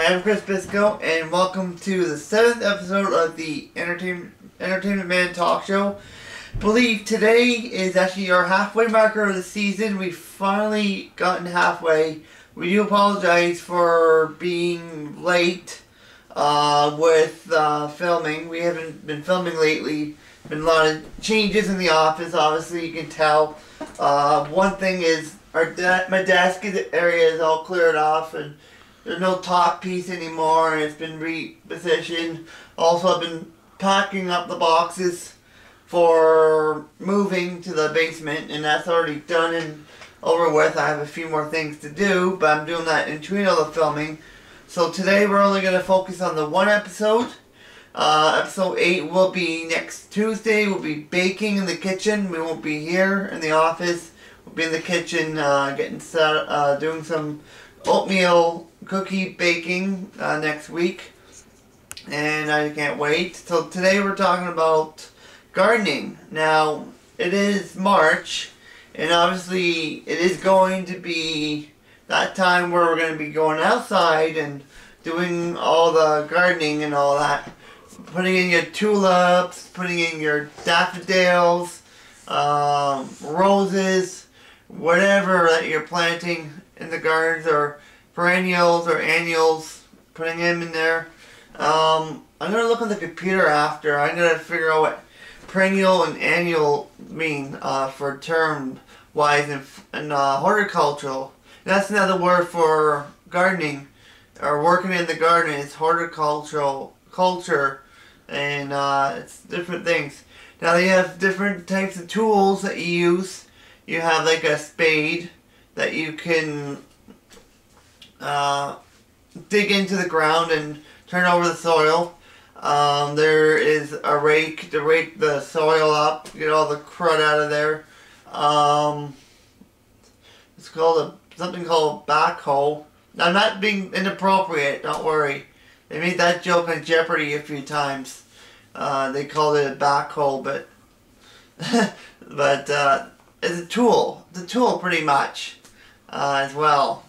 I'm Chris Bisco, and welcome to the 7th episode of the Entertainment Man Talk Show. I believe today is actually our halfway marker of the season. We've finally gotten halfway. We do apologize for being late with filming. We haven't been filming lately. Been a lot of changes in the office, obviously you can tell. One thing is my desk area is all cleared off and there's no top piece anymore and it's been repositioned. Also, I've been packing up the boxes for moving to the basement, and that's already done and over with. I have a few more things to do, but I'm doing that in between all the filming. So today we're only going to focus on the one episode. Episode 8 will be next Tuesday. We'll be baking in the kitchen. We won't be here in the office. We'll be in the kitchen getting set, doing some oatmeal cookie baking next week, and I can't wait. So today we're talking about gardening. Now it is March, and obviously it is going to be that time where we're going to be going outside and doing all the gardening and all that, putting in your tulips, putting in your daffodils, roses, whatever that you're planting in the gardens, or perennials or annuals, putting them in there. I'm going to look on the computer after. I'm going to figure out what perennial and annual mean for term wise and horticultural. And that's another word for gardening or working in the garden. It's horticultural culture, and it's different things. Now you have different types of tools that you use. You have like a spade that you can dig into the ground and turn over the soil. There is a rake to rake the soil up, get all the crud out of there. It's called something called a backhoe. Now, I'm not being inappropriate, don't worry. They made that joke on Jeopardy a few times. They called it a backhoe, but it's a tool. It's a tool pretty much as well.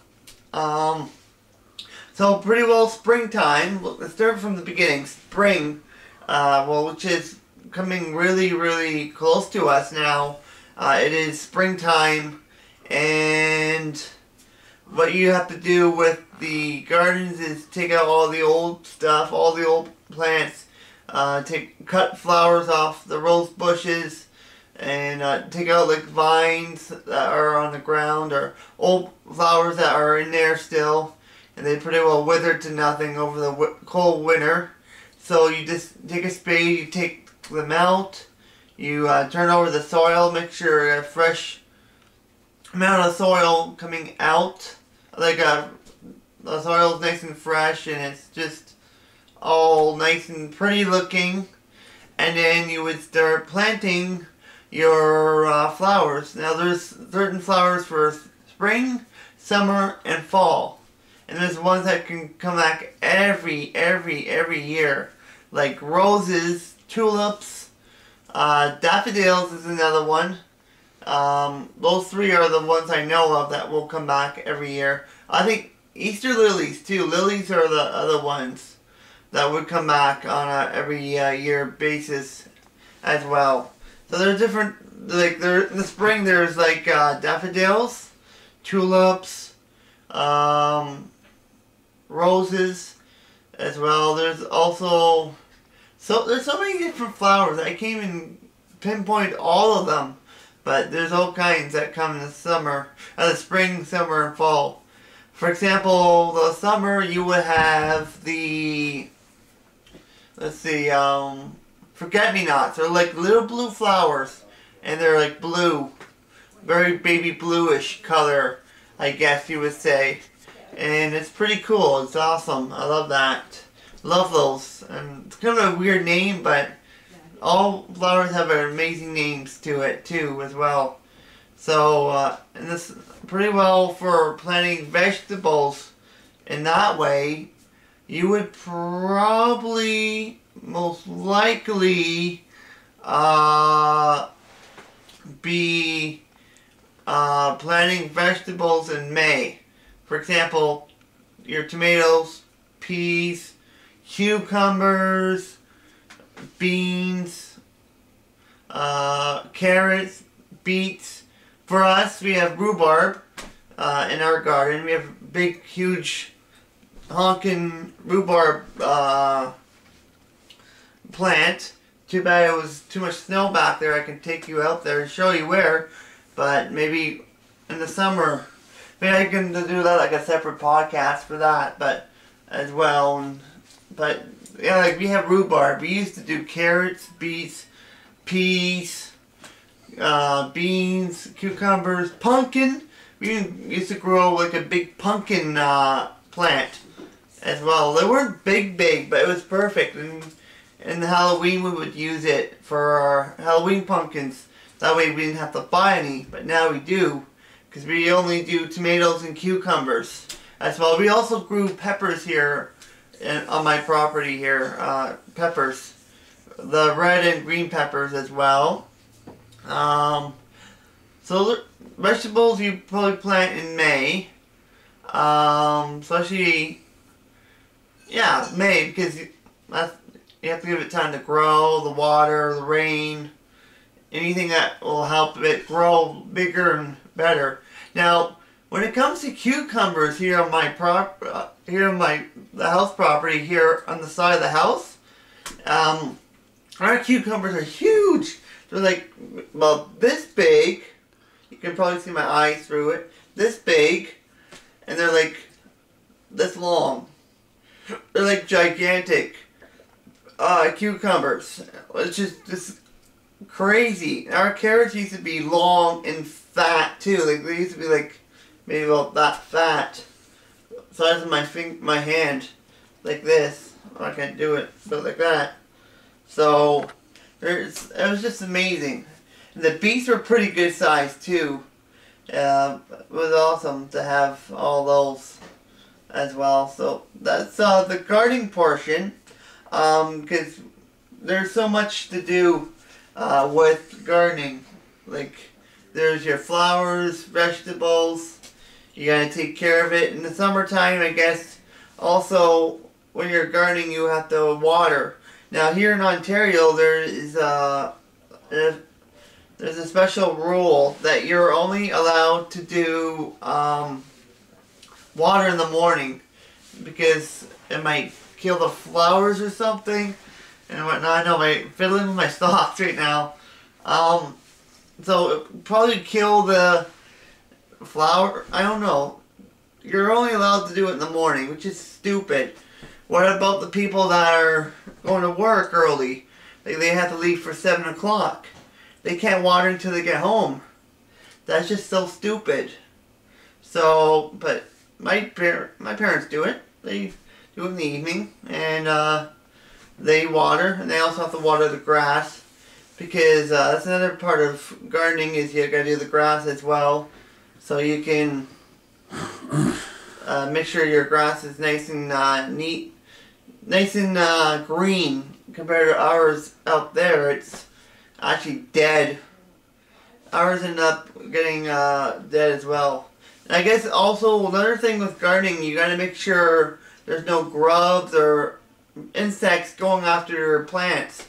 So pretty well springtime. Let's start from the beginning. Spring, which is coming really, really close to us now. It is springtime, and what you have to do with the gardens is take out all the old stuff, all the old plants, cut flowers off the rose bushes, and take out like vines that are on the ground or old flowers that are in there still, and they pretty well withered to nothing over the cold winter. So you just take a spade, you take them out, you turn over the soil, make sure a fresh amount of soil coming out, like the soil is nice and fresh and it's just all nice and pretty looking, and then you would start planting your flowers. Now there's certain flowers for spring, summer, and fall, and there's ones that can come back every year, like roses, tulips, daffodils is another one. Those three are the ones I know of that will come back every year. I think Easter lilies too. Lilies are the other ones that would come back on a every year basis as well. So there's different, like in the spring there's like daffodils, tulips, roses as well. There's also, there's so many different flowers. I can't even pinpoint all of them, but there's all kinds that come in the summer, the spring, summer, and fall. For example, the summer you would have the, let's see, forget-me-nots. They're like little blue flowers, and they're like blue, very baby bluish color, I guess you would say. And it's pretty cool. It's awesome. I love that. Love those. And it's kind of a weird name, but all flowers have amazing names to it too as well. So, and this pretty well for planting vegetables in that way. You would probably most likely be planting vegetables in May. For example, your tomatoes, peas, cucumbers, beans, carrots, beets. For us, we have rhubarb in our garden. We have big, huge, honking rhubarb plant. Too bad it was too much snow back there. I can take you out there and show you where, but maybe in the summer, maybe I can do that like a separate podcast for that, but as well. But yeah, like we have rhubarb. We used to do carrots, beets, peas, beans, cucumbers, pumpkin. We used to grow like a big pumpkin plant as well. They weren't big, but it was perfect. And Halloween we would use it for our Halloween pumpkins. That way we didn't have to buy any, but now we do. Because we only do tomatoes and cucumbers as well. We also grew peppers here on my property here. Peppers. The red and green peppers as well. So vegetables you probably plant in May. Especially, yeah, May, because you have to give it time to grow, the water, the rain, anything that will help it grow bigger and better. Now, when it comes to cucumbers here on my the house property here on the side of the house, our cucumbers are huge. They're like about this big. You can probably see my eyes through it. This big, and they're like this long. They're like gigantic cucumbers. It's just crazy. Our carrots used to be long and fat too. Like they used to be like maybe about that fat, size of my hand, like this. I can't do it, but like that. So it was just amazing. And the beets were pretty good size too. It was awesome to have all those as well. So that's the gardening portion. Because there's so much to do with gardening. Like there's your flowers, vegetables. You gotta take care of it in the summertime. I guess also when you're gardening you have to water. Now here in Ontario there's a special rule that you're only allowed to do water in the morning because it might kill the flowers or something and whatnot. I know I'm fiddling with my stalks right now. So it probably kill the flower. I don't know. You're only allowed to do it in the morning, which is stupid. What about the people that are going to work early? They have to leave for 7 o'clock. They can't water until they get home. That's just so stupid. So, but my parents do it. They do it in the evening, and they water, and they also have to water the grass, because that's another part of gardening, is you gotta do the grass as well, so you can make sure your grass is nice and neat, nice and green. Compared to ours out there, it's actually dead. Ours end up getting dead as well. And I guess also another thing with gardening, you gotta make sure there's no grubs or insects going after your plants,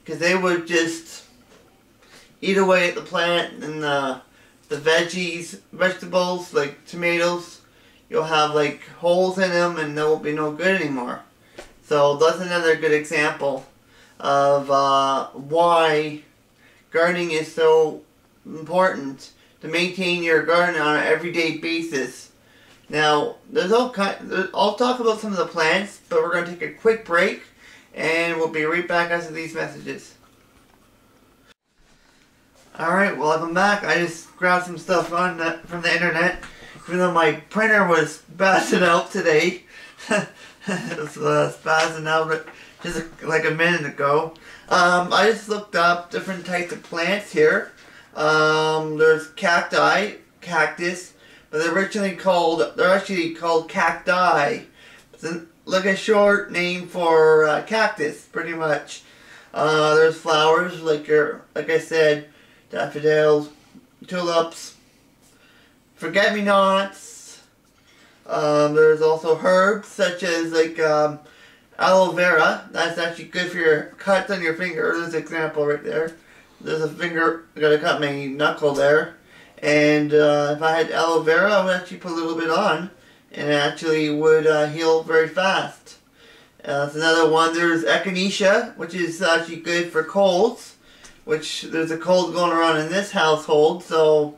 because they would just eat away at the plant and the vegetables like tomatoes. You'll have like holes in them and they won't be no good anymore. So that's another good example of why gardening is so important, to maintain your garden on an everyday basis. Now, I'll talk about some of the plants, but we're going to take a quick break, and we'll be right back after these messages. Alright, welcome back. I just grabbed some stuff from the internet, even though my printer was spazzing out today. It was spazzing out just like a minute ago. I just looked up different types of plants here. There's cactus, but they're actually called cacti. It's like a short name for cactus, pretty much. There's flowers like I said, daffodils, tulips, forget-me-nots, There's also herbs such as like aloe vera. That's actually good for your cuts on your finger. There's an example right there. There's a finger, I gotta cut my knuckle there. And if I had aloe vera, I would actually put a little bit on, and it actually would heal very fast. That's another one. There's echinacea, which is actually good for colds, which there's a cold going around in this household, so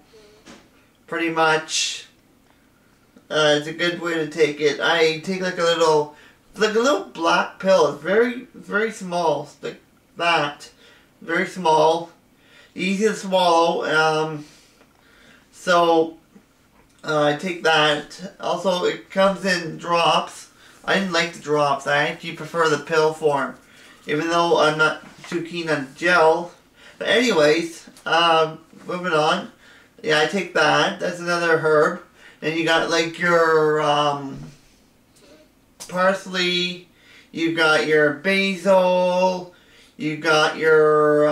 pretty much it's a good way to take it. I take like a little black pill. It's very small, like that, very small, easy to swallow. So I take that. Also, it comes in drops. I didn't like the drops. I actually prefer the pill form, even though I'm not too keen on gel. But anyways, moving on. Yeah, I take that. That's another herb. Then you got like your parsley. You got your basil. You got your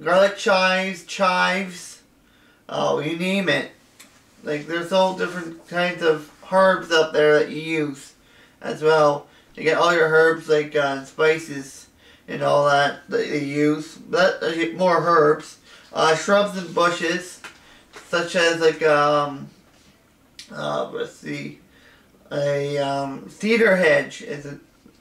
garlic chives. Oh, you name it. Like, there's all different kinds of herbs up there that you use as well. You get all your herbs, like spices and all that you use. But more herbs. Shrubs and bushes, such as like let's see, a cedar hedge is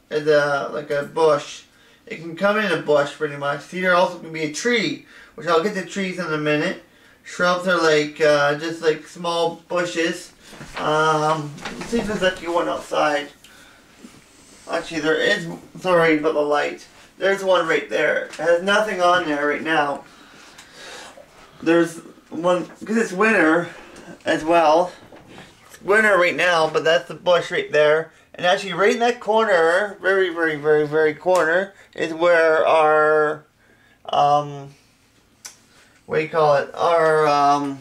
like a bush. It can come in a bush pretty much. Cedar also can be a tree, which I'll get to trees in a minute. Shrubs are like just like small bushes. Let's see if there's actually one outside. Actually, there is. Sorry about the light. There's one right there. It has nothing on there right now. There's one, because it's winter as well. It's winter right now, but that's the bush right there. And actually right in that corner, very corner, is where our, what do you call it? Our,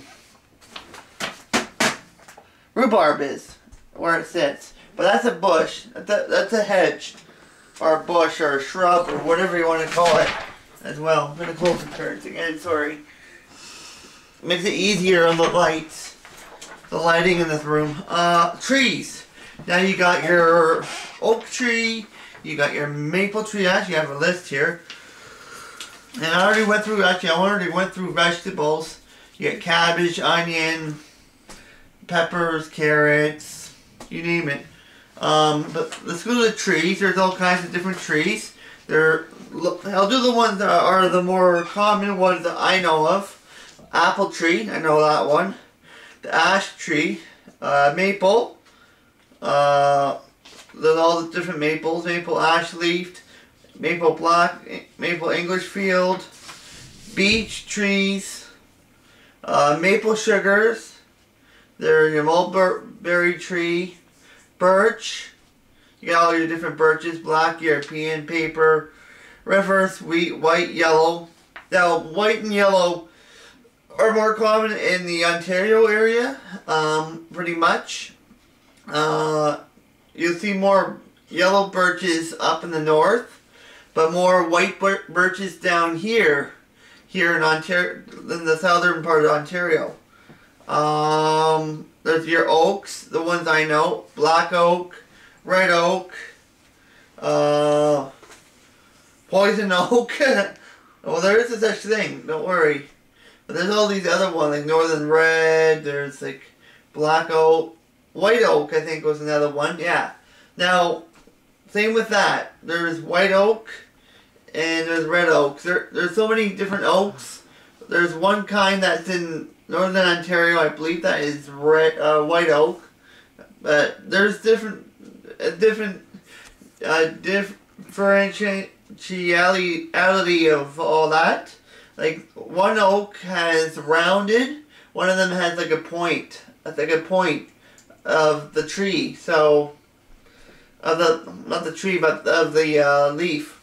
rhubarb is, where it sits. But that's a bush. That's a hedge, or a bush, or a shrub, or whatever you want to call it as well. I'm going to close the curtains again, sorry. Makes it easier on the lights. The lighting in this room. Trees. Now you got your oak tree. You got your maple tree. Actually, I have a list here. And I already went through, vegetables. You got cabbage, onion, peppers, carrots, you name it. But let's go to the trees. There's all kinds of different trees. I'll do the ones that are the more common ones that I know of. Apple tree, I know that one. The ash tree, maple. There's all the different maples. Maple ash leaf, maple black, maple English field, beech trees, maple sugars. There's your mulberry tree, birch. You got all your different birches: black, European, paper, rivers, wheat, white, yellow. Now, white and yellow are more common in the Ontario area, pretty much. You'll see more yellow birches up in the north, but more white birches down here in Ontario, in the southern part of Ontario. There's your oaks, the ones I know: black oak, red oak, poison oak. Well, there is a such thing, don't worry. But there's all these other ones, like northern red, there's like black oak, white oak I think was another one, yeah. Now, same with that. There's white oak and there's red oak. There's so many different oaks. There's one kind that's in northern Ontario, I believe that is white oak. But there's differentiality of all that. Like, one oak has rounded, one of them has like a point. That's like a point of the tree. So, not the tree, but of the leaf.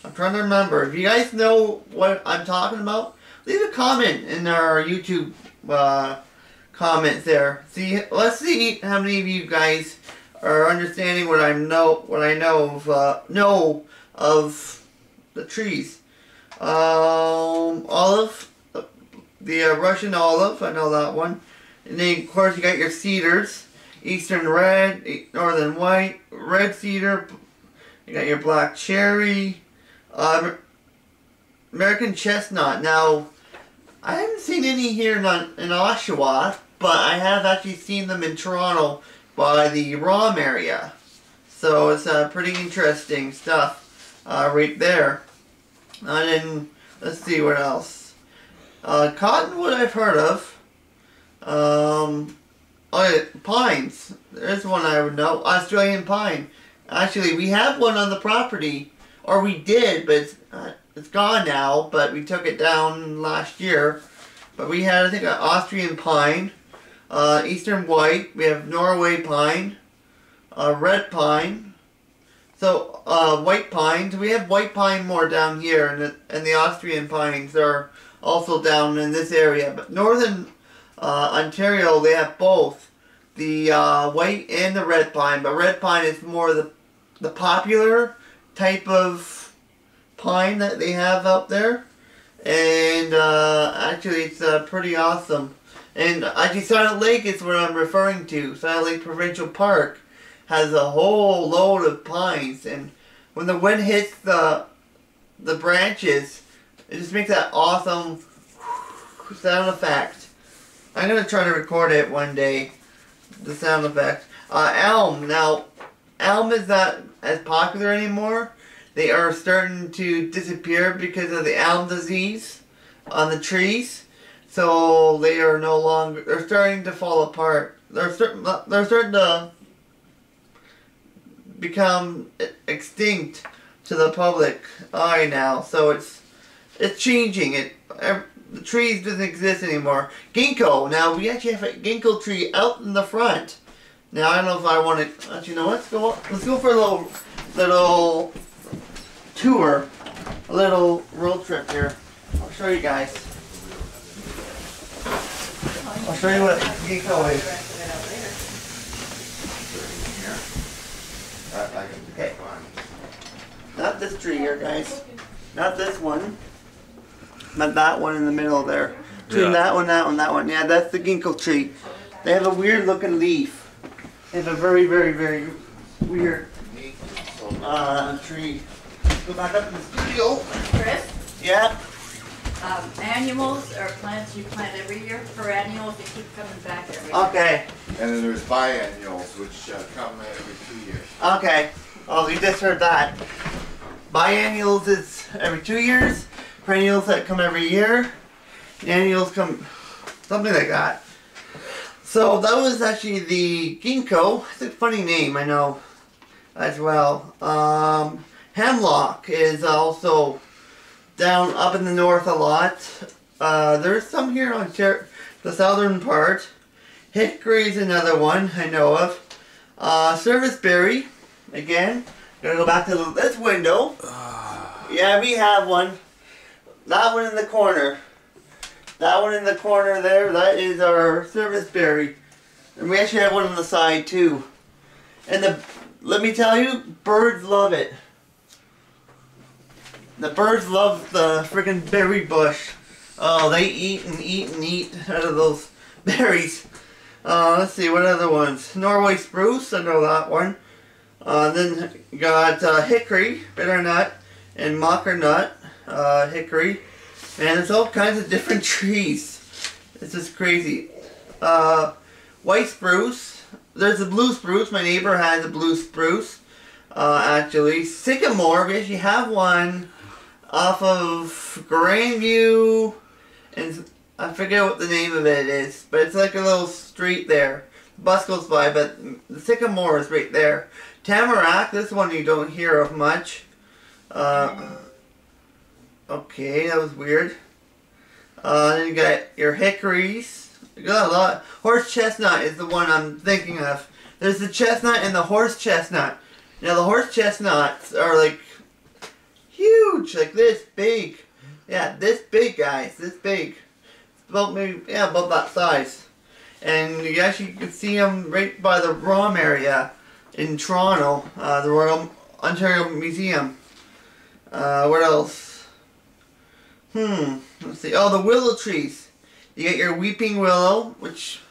I'm trying to remember. If you guys know what I'm talking about, leave a comment in our YouTube comments there. Let's see how many of you guys are understanding what I know of the trees. Olive, the Russian olive, I know that one. And then of course you got your cedars. Eastern red, northern white, red cedar. You got your black cherry. American chestnut. Now, I haven't seen any here in Oshawa, but I have actually seen them in Toronto by the ROM area. So it's pretty interesting stuff right there. And then, let's see what else. Cottonwood I've heard of. Oh yeah, pines. There's one I would know. Australian pine. Actually, we have one on the property. Or we did, but it's gone now. But we took it down last year. But we had, I think, an Austrian pine. Eastern white. We have Norway pine. Red pine. So, white pines. We have white pine more down here. And the Austrian pines are also down in this area. But northern Ontario, they have both. The white and the red pine. But red pine is more the popular type of pine that they have out there. And actually it's pretty awesome. And actually Silent Lake is what I'm referring to. Silent Lake Provincial Park has a whole load of pines. And when the wind hits the branches, it just makes that awesome sound effect. I'm going to try to record it one day. The sound effect. Elm. Now, elm is not as popular anymore. They are starting to disappear because of the elm disease on the trees. So they are no longer. They're starting to fall apart. They're starting to become extinct to the public eye now. So it's changing. The trees doesn't exist anymore. Ginkgo. Now we actually have a ginkgo tree out in the front. Now I don't know if I want to. Actually, you know, let's go for a little tour, a little road trip here. I'll show you guys. I'll show you what ginkgo is. Okay. Not this tree here, guys. Not this one. But that one in the middle there. Between that one, that one, that one. Yeah, that's the ginkgo tree. They have a weird looking leaf. They have a very, very, very weird tree. Go back up in the studio. Chris? Yeah. Annuals are plants you plant every year. Perennials, they keep coming back every year. Okay. And then there's biennials, which come every 2 years. Okay. Oh, you just heard that. Biennials is every 2 years. Perennials that come every year. Annuals come something like that. So that was actually the ginkgo. It's a funny name, I know, as well. Hemlock is also down up in the north a lot. There's some here on the southern part. Hickory is another one I know of. Serviceberry, again. Gotta go back to this window. Yeah, we have one. That one in the corner. That one in the corner there, that is our serviceberry. And we actually have one on the side too. And let me tell you, birds love it. The birds love the friggin' berry bush. Oh, they eat and eat and eat out of those berries. Let's see, what other ones? Norway spruce, I know that one. Then you got hickory, bitter nut, and mocker nut, hickory. And there's all kinds of different trees. It's just crazy. White spruce. There's a blue spruce. My neighbor has a blue spruce. Actually. Sycamore. We actually have one off of Grandview. And I forget what the name of it is. But it's like a little street there. The bus goes by, but the sycamore is right there. Tamarack. This one you don't hear of much. Okay, that was weird. Then you got your hickories. You got a lot. Horse chestnut is the one I'm thinking of. There's the chestnut and the horse chestnut. Now the horse chestnuts are like huge, like this big. Yeah, this big, guys. This big. About maybe, yeah, about that size. And you actually can see them right by the ROM area in Toronto, the Royal Ontario Museum. What else? Let's see. Oh, the willow trees. You get your weeping willow, which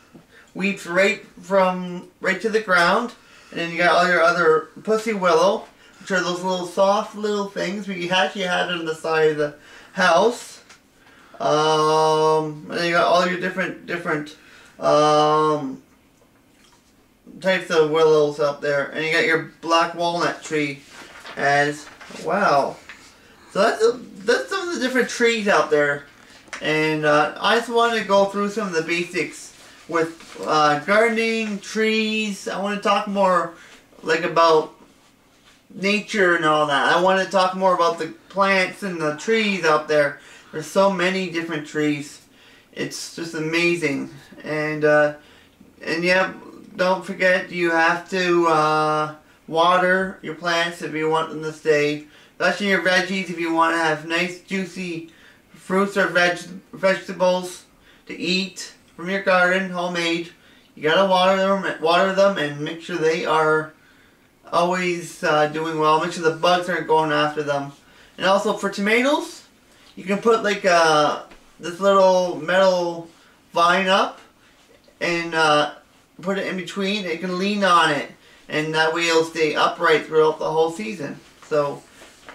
weeps right to the ground. And then you got all your other pussy willow, which are those little soft little things we actually had on the side of the house. And then you got all your different types of willows up there, and you got your black walnut tree as well. So that's some of the different trees out there, and I just wanted to go through some of the basics with gardening, trees. I want to talk more like about nature and all that. I want to talk more about the plants and the trees out there. There's so many different trees. It's just amazing. And yeah, don't forget you have to water your plants if you want them to stay. Especially your veggies if you want to have nice juicy fruits or vegetables to eat from your garden, homemade. You gotta water them and make sure they are always doing well. Make sure the bugs aren't going after them. And also for tomatoes, you can put like this little metal vine up and put it in between. It can lean on it, and that way it'll stay upright throughout the whole season. So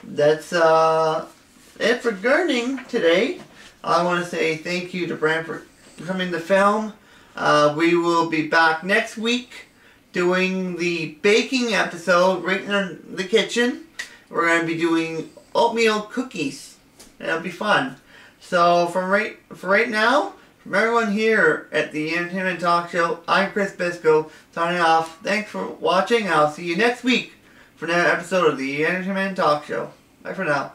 that's it for gardening today. I want to say thank you to Bram for coming to film. We will be back next week doing the baking episode right in the kitchen. We're going to be doing oatmeal cookies. That'll be fun. So for right now, from everyone here at the Entertainment Talk Show, I'm Chris Bisco, signing off. Thanks for watching. I'll see you next week for another episode of the Entertainment Talk Show. Bye for now.